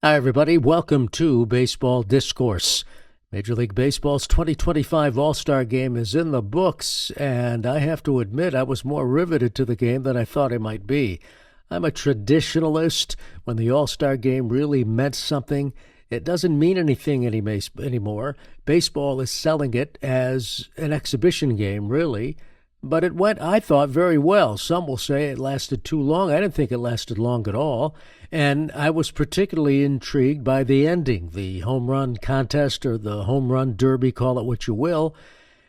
Hi, everybody. Welcome to Baseball Discourse. Major League Baseball's 2025 All-Star Game is in the books, and I have to admit I was more riveted to the game than I thought I might be. I'm a traditionalist. When the All-Star Game really meant something, it doesn't mean anything anymore. Baseball is selling it as an exhibition game, really. But it went, I thought, very well. Some will say it lasted too long. I didn't think it lasted long at all. And I was particularly intrigued by the ending, the home run contest or the home run derby, call it what you will.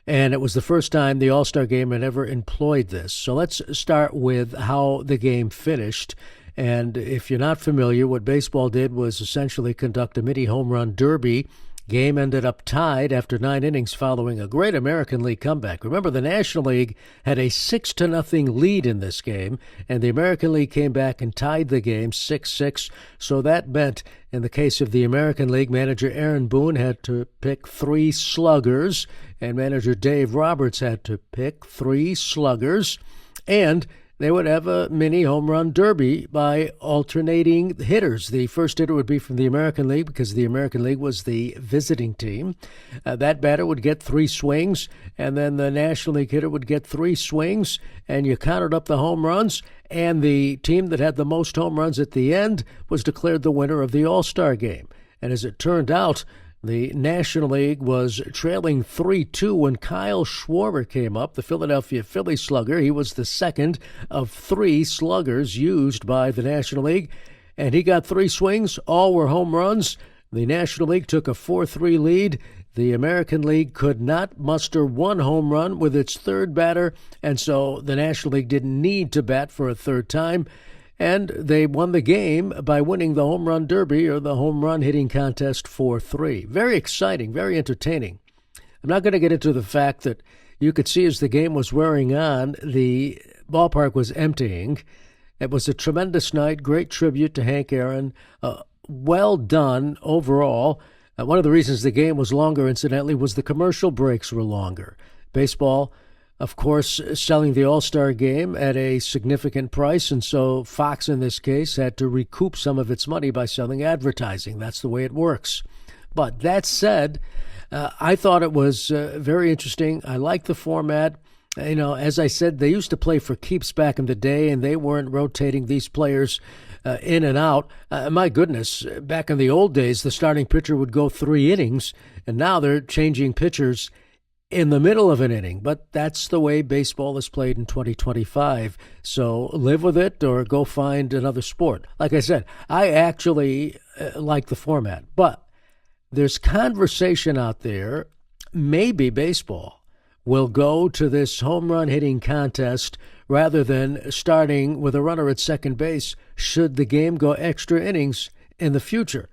And it was the first time the All-Star Game had ever employed this. So let's start with how the game finished. And if you're not familiar, what baseball did was essentially conduct a mini home run derby. Game ended up tied after 9 innings following a great American League comeback. Remember, the National League had a 6-0 lead in this game, and the American League came back and tied the game 6-6. So that meant, in the case of the American League, manager Aaron Boone had to pick 3 sluggers, and manager Dave Roberts had to pick 3 sluggers, and they would have a mini home run derby by alternating hitters. The first hitter would be from the American League because the American League was the visiting team. That batter would get 3 swings, and then the National League hitter would get 3 swings, and you counted up the home runs, and the team that had the most home runs at the end was declared the winner of the All-Star Game. And as it turned out, the National League was trailing 3-2 when Kyle Schwarber came up, the Philadelphia Phillies slugger. He was the second of 3 sluggers used by the National League, and he got 3 swings. All were home runs. The National League took a 4-3 lead. The American League could not muster 1 home run with its third batter, and so the National League didn't need to bat for a third time. And they won the game by winning the home run derby or the home run hitting contest 4-3. Very exciting, very entertaining. I'm not going to get into the fact that you could see as the game was wearing on, the ballpark was emptying. It was a tremendous night, great tribute to Hank Aaron. Well done overall. One of the reasons the game was longer, incidentally, was the commercial breaks were longer. Baseball, of course, selling the All-Star Game at a significant price, and so Fox, in this case, had to recoup some of its money by selling advertising. That's the way it works. But that said, I thought it was very interesting. I like the format. You know, as I said, they used to play for keeps back in the day, and they weren't rotating these players in and out. My goodness, back in the old days, the starting pitcher would go 3 innings, and now they're changing pitchers in the middle of an inning. But that's the way baseball is played in 2025. So live with it or go find another sport. Like I said, I actually like the format. But there's conversation out there. Maybe baseball will go to this home run hitting contest rather than starting with a runner at second base should the game go extra innings in the future.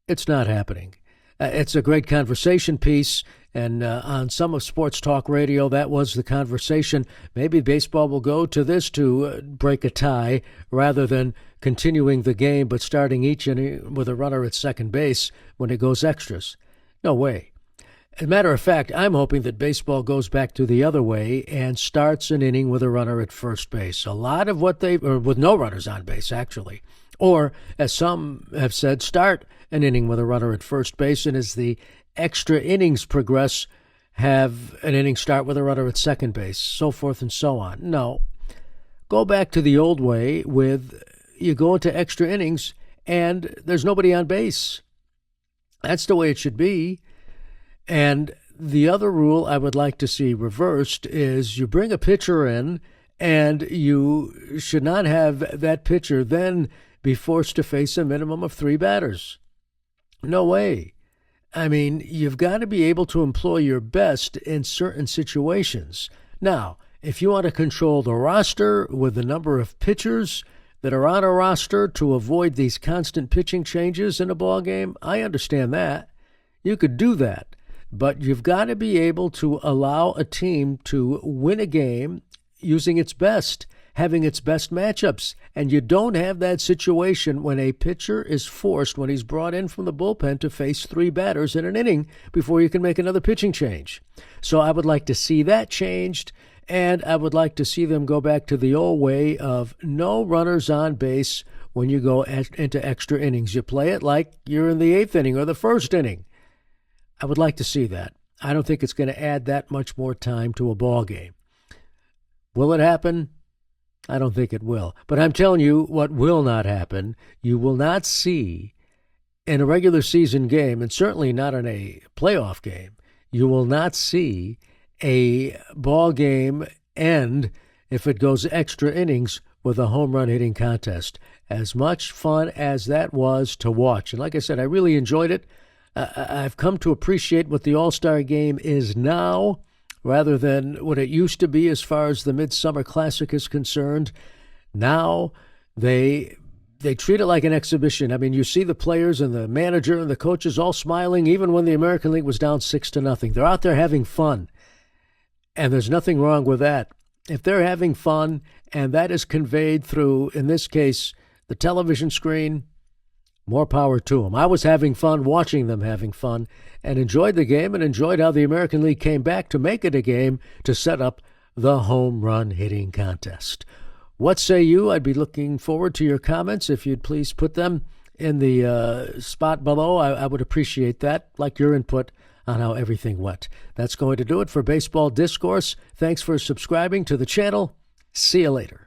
It's not happening. It's a great conversation piece, and on some of Sports Talk Radio, that was the conversation. Maybe baseball will go to this to break a tie rather than continuing the game but starting each inning with a runner at second base when it goes extras. No way. As a matter of fact, I'm hoping that baseball goes back to the other way and starts an inning with a runner at first base. A lot of or with no runners on base, actually. Or, as some have said, start an inning with a runner at first base, and as the extra innings progress, have an inning start with a runner at second base, so forth and so on. No. Go back to the old way with you go into extra innings and there's nobody on base. That's the way it should be. And the other rule I would like to see reversed is you bring a pitcher in and you should not have that pitcher then be forced to face a minimum of 3 batters. No way. I mean, you've got to be able to employ your best in certain situations. Now, if you want to control the roster with the number of pitchers that are on a roster to avoid these constant pitching changes in a ball game, I understand that. You could do that. But you've got to be able to allow a team to win a game using its best, having its best matchups. And you don't have that situation when a pitcher is forced, when he's brought in from the bullpen, to face 3 batters in an inning before you can make another pitching change. So I would like to see that changed, and I would like to see them go back to the old way of no runners on base when you go into extra innings. You play it like you're in the 8th inning or the 1st inning. I would like to see that. I don't think it's going to add that much more time to a ball game. Will it happen? I don't think it will. But I'm telling you what will not happen. You will not see in a regular season game, and certainly not in a playoff game, you will not see a ball game end if it goes extra innings with a home run hitting contest. As much fun as that was to watch. And like I said, I really enjoyed it. I've come to appreciate what the All-Star game is now rather than what it used to be as far as the Midsummer Classic is concerned. Now they treat it like an exhibition. I mean, you see the players and the manager and the coaches all smiling even when the American League was down 6-0. They're out there having fun. And there's nothing wrong with that. If they're having fun and that is conveyed through, in this case, the television screen, more power to them. I was having fun watching them having fun and enjoyed the game and enjoyed how the American League came back to make it a game to set up the home run hitting contest. What say you? I'd be looking forward to your comments. If you'd please put them in the spot below, I would appreciate that, like your input on how everything went. That's going to do it for Baseball Discourse. Thanks for subscribing to the channel. See you later.